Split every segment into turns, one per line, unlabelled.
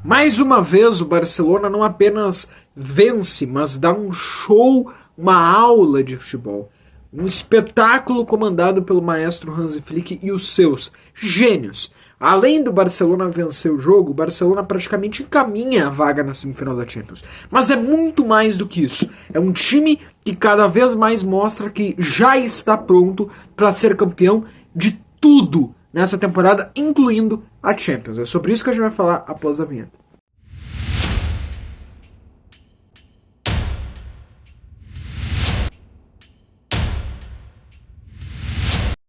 Mais uma vez o Barcelona não apenas vence, mas dá um show, uma aula de futebol. Um espetáculo comandado pelo maestro Hansi Flick e os seus gênios. Além do Barcelona vencer o jogo, o Barcelona praticamente encaminha a vaga na semifinal da Champions. Mas é muito mais do que isso. É um time que cada vez mais mostra que já está pronto para ser campeão de tudo nessa temporada, incluindo a Champions. É sobre isso que a gente vai falar após a vinheta.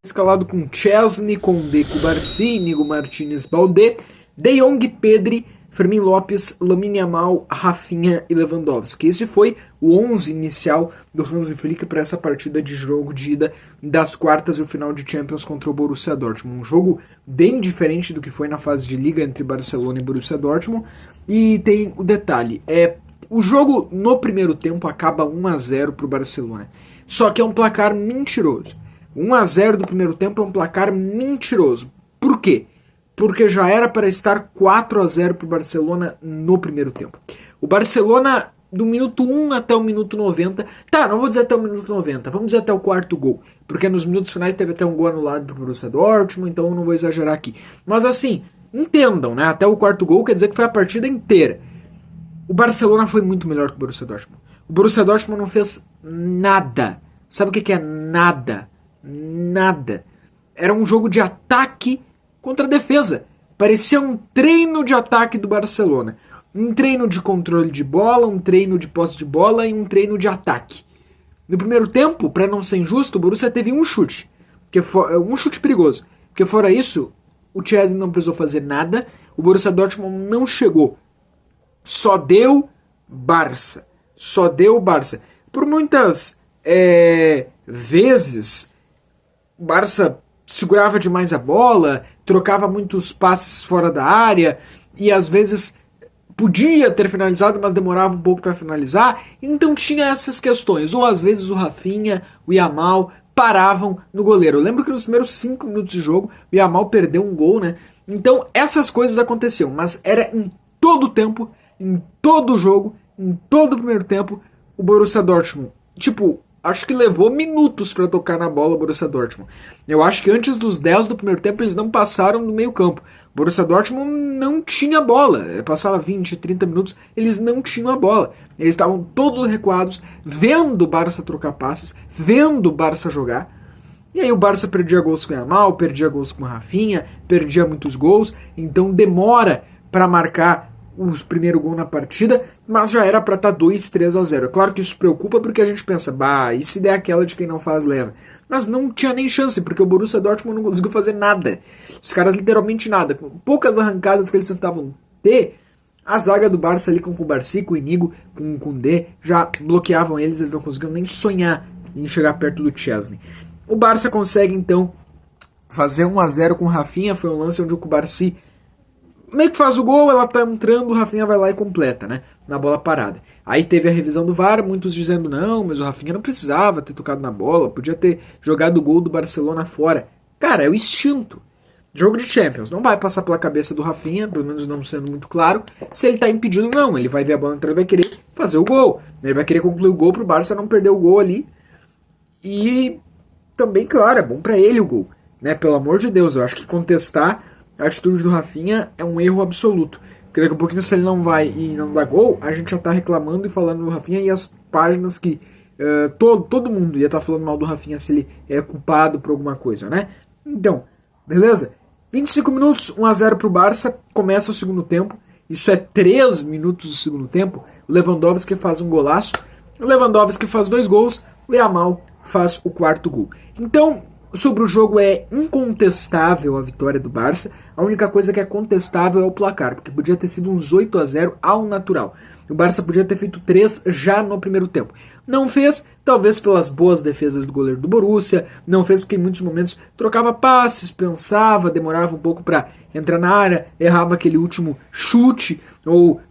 Escalado com Chesney, Koundé, Cubarsí, Inigo Martínez, Baldé, De Jong, Pedri, Fermín López, Lamine Yamal, Rafinha e Lewandowski. Esse foi o 11 inicial do Hansi Flick para essa partida de jogo de ida das quartas e o final de Champions contra o Borussia Dortmund. Um jogo bem diferente do que foi na fase de liga entre Barcelona e Borussia Dortmund. E tem o detalhe, o jogo no primeiro tempo acaba 1-0 para o Barcelona. Só que é um placar mentiroso. 1-0 do primeiro tempo é um placar mentiroso. Por quê? Porque já era para estar 4-0 para o Barcelona no primeiro tempo. O Barcelona, do minuto 1 até o minuto 90... Tá, não vou dizer até o minuto 90, vamos dizer até o quarto gol. Porque nos minutos finais teve até um gol anulado para o Borussia Dortmund, então eu não vou exagerar aqui. Mas assim, entendam, né? Até o quarto gol quer dizer que foi a partida inteira. O Barcelona foi muito melhor que o Borussia Dortmund. O Borussia Dortmund não fez nada. Sabe o que é nada? Nada. Era um jogo de ataque contra a defesa. Parecia um treino de ataque do Barcelona. Um treino de controle de bola, um treino de posse de bola e um treino de ataque. No primeiro tempo, para não ser injusto, o Borussia teve um chute. Um chute perigoso. Porque fora isso, o Chelsea não precisou fazer nada. O Borussia Dortmund não chegou. Só deu Barça. Só deu Barça. Por muitas vezes, o Barça segurava demais a bola, trocava muitos passes fora da área e às vezes podia ter finalizado, mas demorava um pouco para finalizar. Então tinha essas questões. Ou às vezes o Rafinha, o Yamal paravam no goleiro. Eu lembro que nos primeiros 5 minutos de jogo o Yamal perdeu um gol, né? Então essas coisas aconteciam, mas era em todo o tempo, em todo o jogo, em todo o primeiro tempo, o Borussia Dortmund, acho que levou minutos para tocar na bola o Borussia Dortmund. Eu acho que antes dos 10 do primeiro tempo eles não passaram do meio campo. O Borussia Dortmund não tinha bola. Passava 20, 30 minutos, eles não tinham a bola. Eles estavam todos recuados, vendo o Barça trocar passes, vendo o Barça jogar. E aí o Barça perdia gols com o Yamal, perdia gols com o Rafinha, perdia muitos gols. Então demora para marcar o primeiro gol na partida, mas já era para estar 2-3-0. É claro que isso preocupa porque a gente pensa, e se der aquela de quem não faz, leva. Mas não tinha nem chance, porque o Borussia Dortmund não conseguiu fazer nada. Os caras literalmente nada. Com poucas arrancadas que eles tentavam ter, a zaga do Barça ali com o Cubarsí, com o Inigo, com o Koundé, já bloqueavam eles não conseguiam nem sonhar em chegar perto do Chesney. O Barça consegue então fazer 1-0 com o Rafinha, foi um lance onde o Cubarsí meio que faz o gol, ela tá entrando, o Rafinha vai lá e completa, né? Na bola parada. Aí teve a revisão do VAR, muitos dizendo não, mas o Rafinha não precisava ter tocado na bola, podia ter jogado o gol do Barcelona fora. Cara, é o instinto. Jogo de Champions, não vai passar pela cabeça do Rafinha, pelo menos não sendo muito claro, se ele tá impedido não. Ele vai ver a bola entrar e vai querer fazer o gol. Ele vai querer concluir o gol pro Barça não perder o gol ali. E também, claro, é bom pra ele o gol, né? Pelo amor de Deus, eu acho que contestar a atitude do Rafinha é um erro absoluto. Porque daqui a pouquinho, se ele não vai e não dá gol, a gente já tá reclamando e falando do Rafinha e as páginas que todo mundo ia estar falando mal do Rafinha se ele é culpado por alguma coisa, né? Então, beleza? 25 minutos, 1-0 pro Barça, começa o segundo tempo. Isso é 3 minutos do segundo tempo. O Lewandowski faz um golaço. O Lewandowski faz 2 gols. O Yamal faz o 4º gol. Então, sobre o jogo é incontestável a vitória do Barça. A única coisa que é contestável é o placar, porque podia ter sido uns 8-0 ao natural. O Barça podia ter feito 3 já no primeiro tempo. Não fez, talvez pelas boas defesas do goleiro do Borussia, não fez porque em muitos momentos trocava passes, pensava, demorava um pouco para entrar na área, errava aquele último chute, ou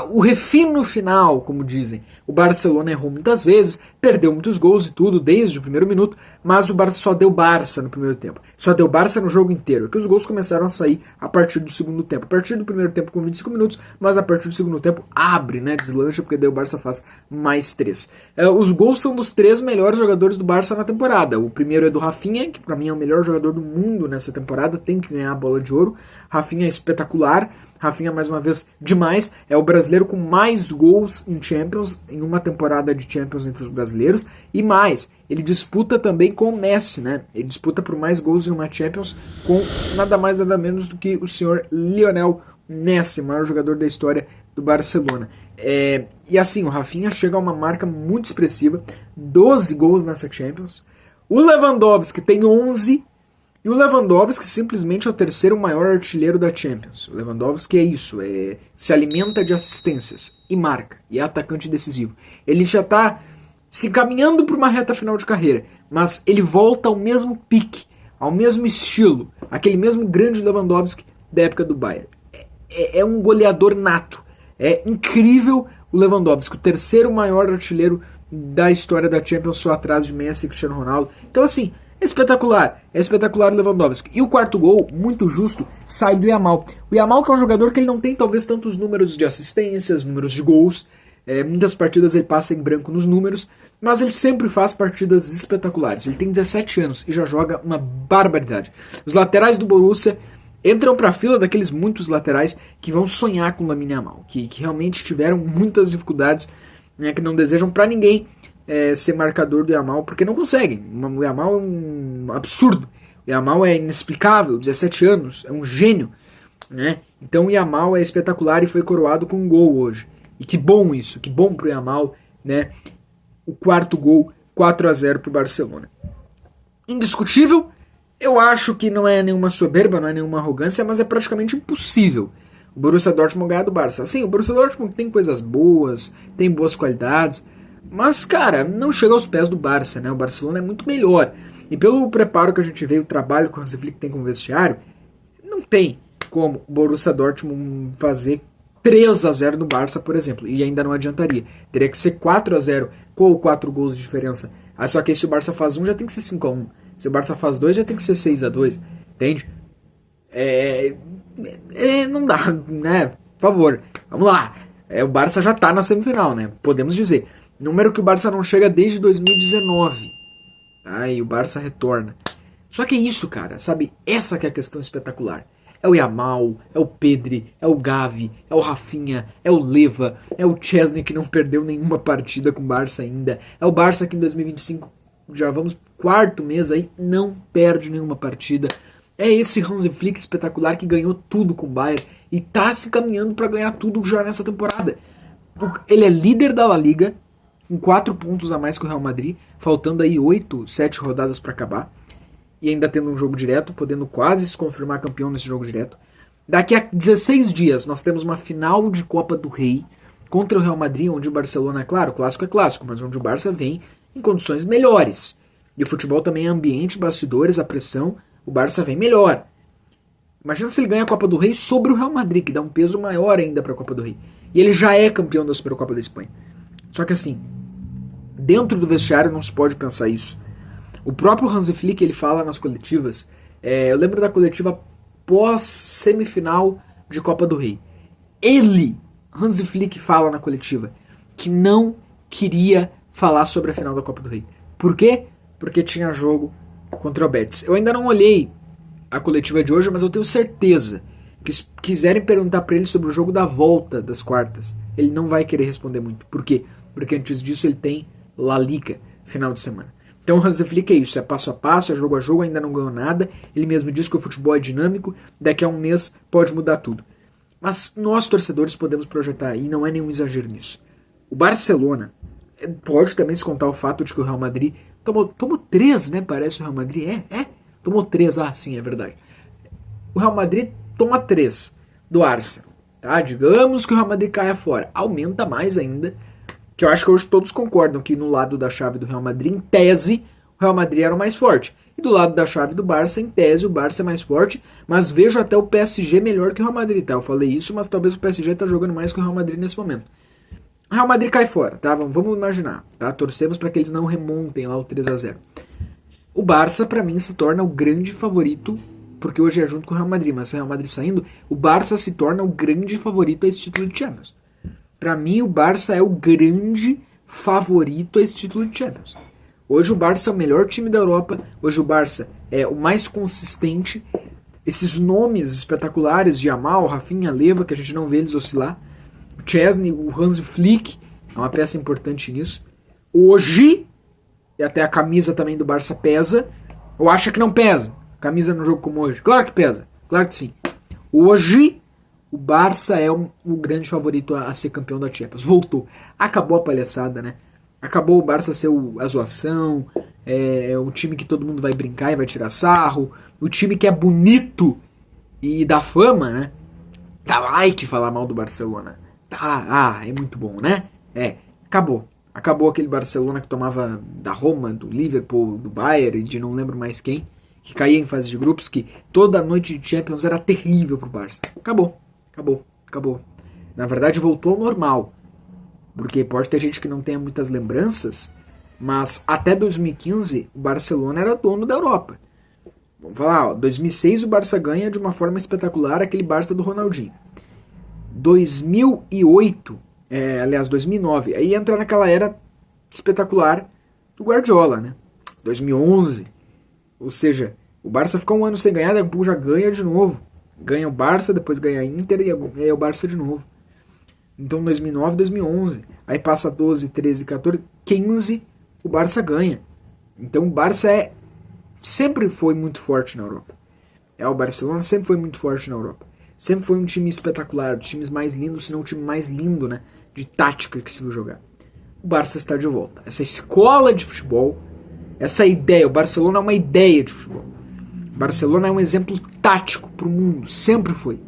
o refino final, como dizem. O Barcelona errou muitas vezes, perdeu muitos gols e tudo desde o primeiro minuto, mas o Barça só deu Barça no primeiro tempo. Só deu Barça no jogo inteiro, que os gols começaram a sair a partir do segundo tempo. A partir do primeiro tempo com 25 minutos, mas a partir do segundo tempo abre, né, deslancha, porque daí o Barça faz mais 3. Os gols são dos 3 melhores jogadores do Barça na temporada. O primeiro é do Rafinha, que pra mim é o melhor jogador do mundo nessa temporada, tem que ganhar a bola de ouro. Rafinha é espetacular. Rafinha, mais uma vez, demais. É o brasileiro com mais gols em Champions, em uma temporada de Champions entre os brasileiros. E mais, ele disputa também com o Messi, né? Ele disputa por mais gols em uma Champions com nada mais, nada menos do que o senhor Lionel Messi, maior jogador da história do Barcelona. E assim, o Rafinha chega a uma marca muito expressiva, 12 gols nessa Champions. O Lewandowski tem 11. E o Lewandowski simplesmente é o terceiro maior artilheiro da Champions. O Lewandowski é isso, se alimenta de assistências e marca, e é atacante decisivo. Ele já está se encaminhando para uma reta final de carreira, mas ele volta ao mesmo pique, ao mesmo estilo, aquele mesmo grande Lewandowski da época do Bayern. É um goleador nato, é incrível o Lewandowski, o terceiro maior artilheiro da história da Champions, só atrás de Messi e Cristiano Ronaldo. Então assim, é espetacular o Lewandowski. E o quarto gol, muito justo, sai do Yamal. O Yamal que é um jogador que ele não tem talvez tantos números de assistências, números de gols. Muitas partidas ele passa em branco nos números, mas ele sempre faz partidas espetaculares. Ele tem 17 anos e já joga uma barbaridade. Os laterais do Borussia entram para a fila daqueles muitos laterais que vão sonhar com o Lamine Yamal, que realmente tiveram muitas dificuldades, né, que não desejam para ninguém ser marcador do Yamal, porque não conseguem. O Yamal é um absurdo. O Yamal é inexplicável, 17 anos, é um gênio, né? Então o Yamal é espetacular e foi coroado com um gol hoje. E que bom isso, que bom pro Yamal, né? O quarto gol, 4-0 pro Barcelona. Indiscutível, eu acho que não é nenhuma soberba, não é nenhuma arrogância, mas é praticamente impossível o Borussia Dortmund ganhar do Barça. Sim, o Borussia Dortmund tem coisas boas, tem boas qualidades, mas, cara, não chega aos pés do Barça, né? O Barcelona é muito melhor. E pelo preparo que a gente vê, o trabalho que o Hansi Flick tem com o vestiário, não tem como o Borussia Dortmund fazer 3-0 no Barça, por exemplo. E ainda não adiantaria. Teria que ser 4-0 com 4 gols de diferença. Só que aí se o Barça faz 1, já tem que ser 5-1. Se o Barça faz 2, já tem que ser 6-2. Entende? Não dá, né? Por favor, vamos lá. O Barça já tá na semifinal, né? Podemos dizer. Número que o Barça não chega desde 2019. Tá? E o Barça retorna. Só que é isso, cara. Sabe? Essa que é a questão espetacular. É o Yamal, é o Pedri, é o Gavi, é o Rafinha, é o Leva, é o Chesney que não perdeu nenhuma partida com o Barça ainda. É o Barça que em 2025, já vamos quarto mês aí, não perde nenhuma partida. É esse Hansi Flick espetacular que ganhou tudo com o Bayern e tá se caminhando para ganhar tudo já nessa temporada. Ele é líder da La Liga, com 4 pontos a mais que o Real Madrid, faltando aí 7 rodadas para acabar, e ainda tendo um jogo direto, podendo quase se confirmar campeão nesse jogo direto. Daqui a 16 dias nós temos uma final de Copa do Rei contra o Real Madrid, onde o Barcelona, é claro, clássico é clássico, mas onde o Barça vem em condições melhores. E o futebol também é ambiente, bastidores, a pressão, o Barça vem melhor. Imagina se ele ganha a Copa do Rei sobre o Real Madrid, que dá um peso maior ainda para a Copa do Rei. E ele já é campeão da Supercopa da Espanha. Só que assim, dentro do vestiário não se pode pensar isso. O próprio Hansi Flick, ele fala nas coletivas, eu lembro da coletiva pós-semifinal de Copa do Rei. Hansi Flick, fala na coletiva que não queria falar sobre a final da Copa do Rei. Por quê? Porque tinha jogo contra o Betis. Eu ainda não olhei a coletiva de hoje, mas eu tenho certeza que se quiserem perguntar para ele sobre o jogo da volta das quartas, ele não vai querer responder muito. Por quê? Porque antes disso ele tem La Liga, final de semana. Então o Hansi Flick é isso, é passo a passo, é jogo a jogo, ainda não ganhou nada. Ele mesmo diz que o futebol é dinâmico, daqui a um mês pode mudar tudo. Mas nós, torcedores, podemos projetar, e não é nenhum exagero nisso. O Barcelona pode também se contar o fato de que o Real Madrid tomou 3, né? Parece o Real Madrid. Tomou 3, sim, é verdade. O Real Madrid toma 3 do Arsenal, tá? Digamos que o Real Madrid caia fora. Aumenta mais ainda, que eu acho que hoje todos concordam que no lado da chave do Real Madrid, em tese, o Real Madrid era o mais forte. E do lado da chave do Barça, em tese, o Barça é mais forte, mas vejo até o PSG melhor que o Real Madrid, tá? Eu falei isso, mas talvez o PSG tá jogando mais que o Real Madrid nesse momento. O Real Madrid cai fora, tá? Vamos imaginar, tá? Torcemos para que eles não remontem lá o 3-0. O Barça, para mim, se torna o grande favorito, porque hoje é junto com o Real Madrid, mas se o Real Madrid saindo, o Barça se torna o grande favorito a esse título de Champions. Para mim, o Barça é o grande favorito a esse título de Champions. Hoje o Barça é o melhor time da Europa, hoje o Barça é o mais consistente. Esses nomes espetaculares de Yamal, Rafinha, Leva, que a gente não vê eles oscilar. O Chesney, o Hans Flick, é uma peça importante nisso. Hoje, e até a camisa também do Barça pesa, ou acha que não pesa? Camisa no jogo como hoje? Claro que pesa, claro que sim. Hoje, o Barça é o grande favorito a ser campeão da Champions. Voltou. Acabou a palhaçada, né? Acabou o Barça ser a zoação, o time que todo mundo vai brincar e vai tirar sarro, o time que é bonito e dá fama, né? Dá like falar mal do Barcelona. Tá, é muito bom, né? Acabou. Acabou aquele Barcelona que tomava da Roma, do Liverpool, do Bayern e de não lembro mais quem, que caía em fase de grupos, que toda noite de Champions era terrível pro Barça. Acabou. Na verdade voltou ao normal. Porque pode ter gente que não tenha muitas lembranças, mas até 2015 o Barcelona era dono da Europa. Vamos falar, 2006 o Barça ganha de uma forma espetacular aquele Barça do Ronaldinho. 2008, 2009, aí entra naquela era espetacular do Guardiola, né? 2011, ou seja, o Barça ficou um ano sem ganhar, depois já ganha de novo. Ganha o Barça, depois ganha a Inter e é o Barça de novo. Então 2009, 2011, aí passa 12, 13, 14, 15, o Barça ganha. Então o Barça sempre foi muito forte na Europa. O Barcelona sempre foi muito forte na Europa. Sempre foi um time espetacular, dos times mais lindos, se não o time mais lindo, né, de tática que se viu jogar. O Barça está de volta. Essa escola de futebol, essa ideia, o Barcelona é uma ideia de futebol. O Barcelona é um exemplo tático para o mundo, sempre foi.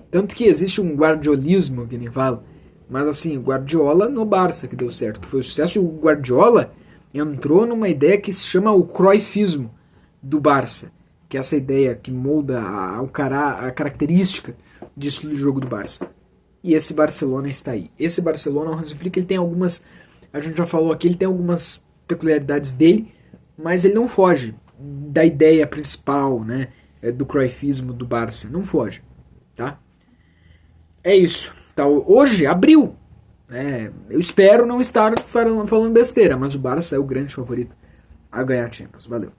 Tanto que existe um guardiolismo, que nem fala, mas assim, o Guardiola no Barça que deu certo, que foi o sucesso, e o Guardiola entrou numa ideia que se chama o Cruyffismo do Barça, que é essa ideia que molda a característica de estilo de jogo do Barça. E esse Barcelona está aí. Esse Barcelona, o Hans Flick, ele tem algumas, a gente já falou aqui, ele tem algumas peculiaridades dele, mas ele não foge da ideia principal, né, do Cruyffismo do Barça, não foge, tá? É isso. Tá, hoje abriu. Eu espero não estar falando besteira, mas o Barça é o grande favorito a ganhar a Champions. Valeu.